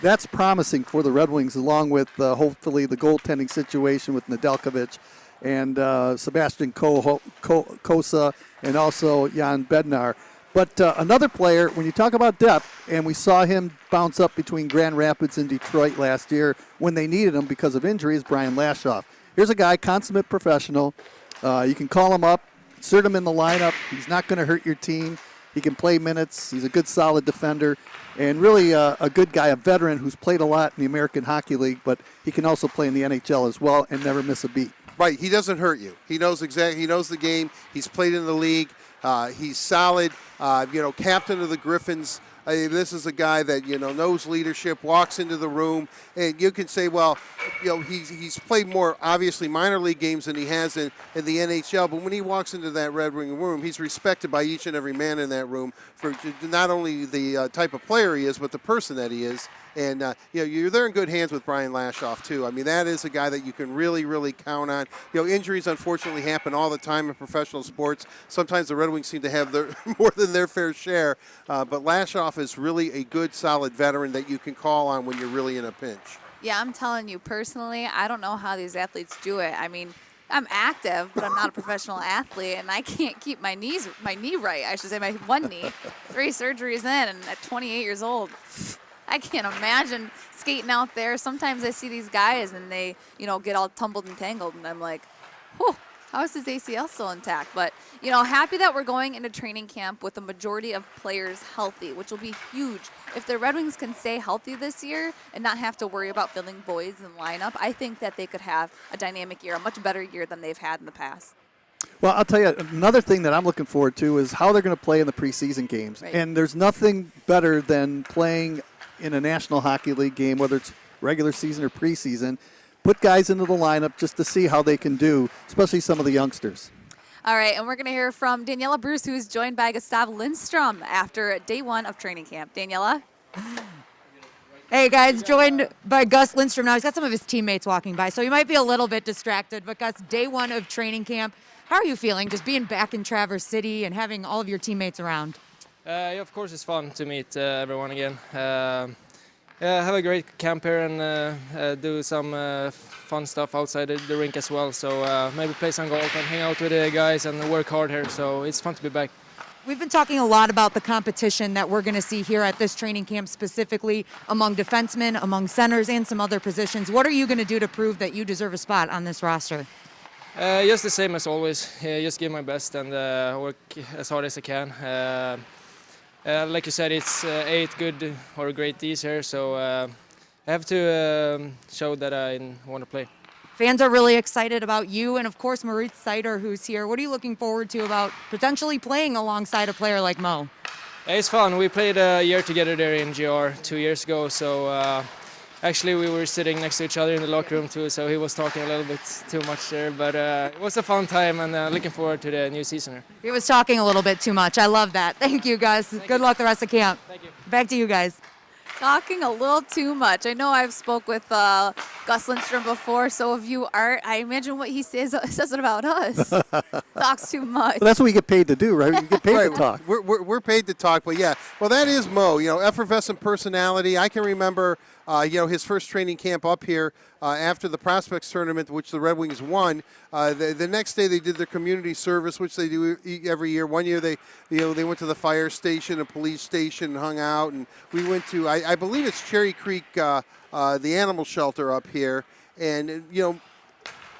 that's promising for the Red Wings, along with hopefully the goaltending situation with Nedeljkovic and Sebastian Kosa and also Jan Bednar. But another player, when you talk about depth, and we saw him bounce up between Grand Rapids and Detroit last year when they needed him because of injuries, Brian Lashof. Here's a guy, consummate professional. You can call him up, insert him in the lineup. He's not going to hurt your team. He can play minutes. He's a good, solid defender, and really a good guy, a veteran who's played a lot in the American Hockey League, but he can also play in the NHL as well and never miss a beat. Right, he doesn't hurt you. He knows exactly. He knows the game. He's played in the league. He's solid. Captain of the Griffins. This is a guy that knows leadership, walks into the room, and you can say, well, he's played more obviously minor league games than he has in the NHL. But when he walks into that Red Wing room, he's respected by each and every man in that room for not only the type of player he is, but the person that he is. And you're there in good hands with Brian Lashof too. I mean, that is a guy that you can really, really count on. Injuries unfortunately happen all the time in professional sports. Sometimes the Red Wings seem to have more than their fair share. But Lashof is really a good, solid veteran that you can call on when you're really in a pinch. Yeah, I'm telling you personally, I don't know how these athletes do it. I mean, I'm active, but I'm not a professional athlete, and I can't keep my knee right. I should say my one knee. 3 surgeries in, and at 28 years old. I can't imagine skating out there. Sometimes I see these guys and they, get all tumbled and tangled, and I'm like, whew, how is his ACL still intact? But, happy that we're going into training camp with the majority of players healthy, which will be huge. If the Red Wings can stay healthy this year and not have to worry about filling voids in the lineup, I think that they could have a dynamic year, a much better year than they've had in the past. Well, I'll tell you, another thing that I'm looking forward to is how they're going to play in the preseason games. Right. And there's nothing better than playing in a National Hockey League game, whether it's regular season or preseason. Put guys into the lineup just to see how they can do, especially some of the youngsters. All right, and we're going to hear from Daniella Bruce, who is joined by Gustav Lindstrom after day one of training camp. Daniella? Hey guys, joined by Gus Lindstrom now. He's got some of his teammates walking by, so he might be a little bit distracted. But Gus, day one of training camp, how are you feeling just being back in Traverse City and having all of your teammates around? Yeah, of course it's fun to meet everyone again. Have a great camp here and do some fun stuff outside the rink as well. So maybe play some golf and hang out with the guys and work hard here. So it's fun to be back. We've been talking a lot about the competition that we're going to see here at this training camp, specifically among defensemen, among centers, and some other positions. What are you going to do to prove that you deserve a spot on this roster? Just the same as always. Just give my best and work as hard as I can. Like you said, it's 8 good or great Ds here, so I have to show that I want to play. Fans are really excited about you and, of course, Moritz Seider, who's here. What are you looking forward to about potentially playing alongside a player like Mo? It's fun. We played a year together there in GR 2 years ago, so actually we were sitting next to each other in the locker room too, so he was talking a little bit too much there, but it was a fun time and looking forward to the new season here. He was talking a little bit too much. I love that. Thank you, guys. Good luck the rest of camp. Thank you. Back to you guys. Talking a little too much. I know I've spoke with Gus Lindstrom before, so if you Art, I imagine what he says it about us. Talks too much. But that's what we get paid to do, right? We get paid to talk. We're paid to talk, but yeah. Well, that is Mo. Effervescent personality. I can remember, his first training camp up here after the Prospects tournament, which the Red Wings won. The next day they did their community service, which they do every year. One year they went to the fire station, a police station, and hung out, and we went to I believe it's Cherry Creek, the animal shelter up here, and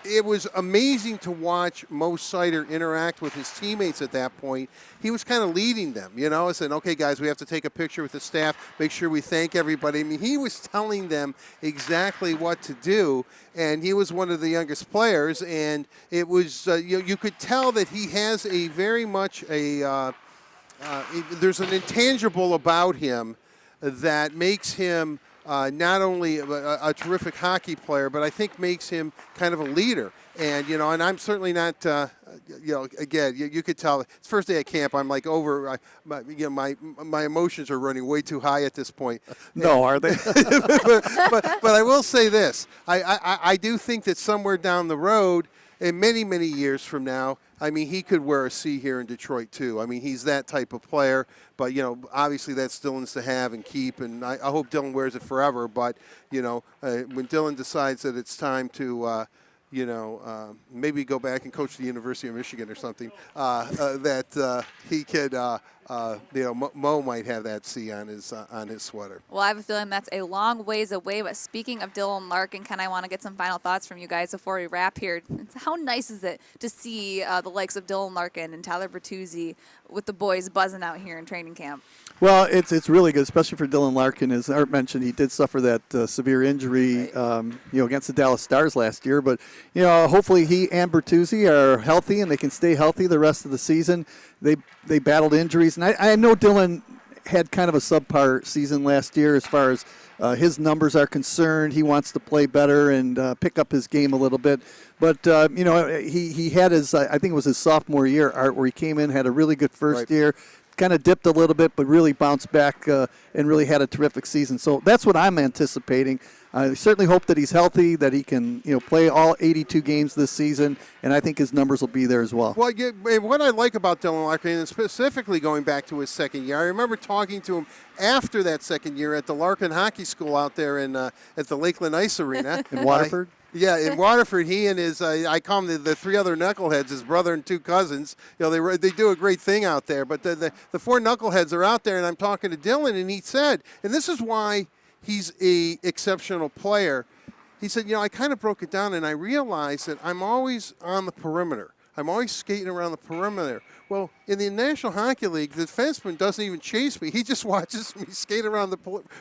it was amazing to watch Mo Seider interact with his teammates at that point. He was kind of leading them, saying, okay, guys, we have to take a picture with the staff, make sure we thank everybody. I mean, he was telling them exactly what to do, and he was one of the youngest players, and it was, you could tell that he has a very much there's an intangible about him that makes him not only a terrific hockey player, but I think makes him kind of a leader. And, and I'm certainly not, again, you could tell. It's first day at camp. I'm like my emotions are running way too high at this point. No, are they? but I will say this. I do think that somewhere down the road, and many, many years from now, I mean, he could wear a C here in Detroit, too. I mean, he's that type of player. But, obviously that's Dylan's to have and keep, and I hope Dylan wears it forever. But, when Dylan decides that it's time to, maybe go back and coach the University of Michigan or something, that he could, Mo might have that C on his sweater. Well, I have a feeling that's a long ways away. But speaking of Dylan Larkin, Ken, I want to get some final thoughts from you guys before we wrap here. How nice is it to see the likes of Dylan Larkin and Tyler Bertuzzi with the boys buzzing out here in training camp? Well, it's really good, especially for Dylan Larkin. As Art mentioned, he did suffer that severe injury, against the Dallas Stars last year. But hopefully he and Bertuzzi are healthy and they can stay healthy the rest of the season. They battled injuries, and I know Dylan had kind of a subpar season last year as far as his numbers are concerned. He wants to play better and pick up his game a little bit. But, he had his, I think it was his sophomore year, Art, where he came in, had a really good first year, kind of dipped a little bit, but really bounced back and really had a terrific season. So that's what I'm anticipating. I certainly hope that he's healthy, that he can, play all 82 games this season, and I think his numbers will be there as well. Well, what I like about Dylan Larkin, and specifically going back to his second year, I remember talking to him after that second year at the Larkin Hockey School out there at the Lakeland Ice Arena. In Waterford? Yeah, in Waterford, he and his, I call them the 3 other knuckleheads, his brother and 2 cousins. They do a great thing out there. But the 4 knuckleheads are out there, and I'm talking to Dylan, and he said, and this is why he's a exceptional player. He said, you know, I kind of broke it down and I realized that I'm always on the perimeter. I'm always skating around the perimeter. Well, in the National Hockey League, the defenseman doesn't even chase me. He just watches me skate around the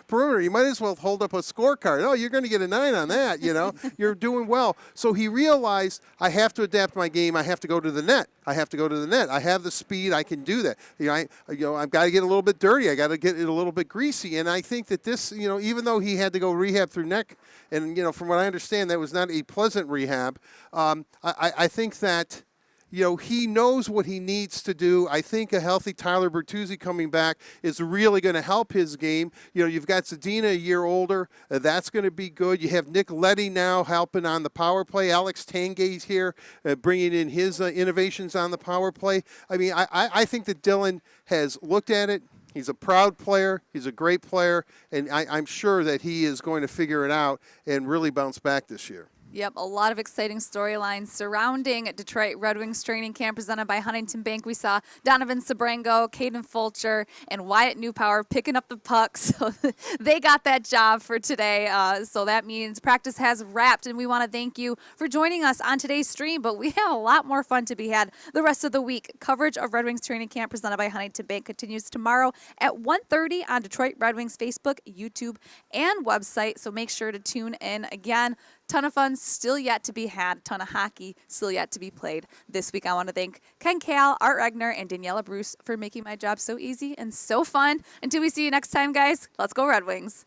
perimeter. You might as well hold up a scorecard. Oh, you're going to get a 9 on that, you know. You're doing well. So he realized I have to adapt my game. I have to go to the net. I have to go to the net. I have the speed. I can do that. I've got to get a little bit dirty. I got to get it a little bit greasy. And I think that this, you know, even though he had to go rehab through neck, and, you know, from what I understand, that was not a pleasant rehab, I think that, you know, he knows what he needs to do. I think a healthy Tyler Bertuzzi coming back is really going to help his game. You know, you've got Zadina a year older. That's going to be good. You have Nick Leddy now helping on the power play. Alex Tanguay's here bringing in his innovations on the power play. I mean, I think that Dylan has looked at it. He's a proud player. He's a great player. And I'm sure that he is going to figure it out and really bounce back this year. Yep, a lot of exciting storylines surrounding Detroit Red Wings training camp presented by Huntington Bank. We saw Donovan Sebrango, Caden Fulcher, and Wyatt Newpower picking up the puck. So they got that job for today. So that means practice has wrapped, and we want to thank you for joining us on today's stream. But we have a lot more fun to be had the rest of the week. Coverage of Red Wings training camp presented by Huntington Bank continues tomorrow at 1:30 on Detroit Red Wings Facebook, YouTube, and website. So make sure to tune in again. Ton of fun still yet to be had. Ton of hockey still yet to be played this week. I want to thank Ken Kal, Art Regner, and Daniella Bruce for making my job so easy and so fun. Until we see you next time, guys, let's go Red Wings.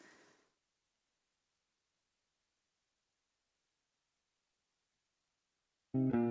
Thank you.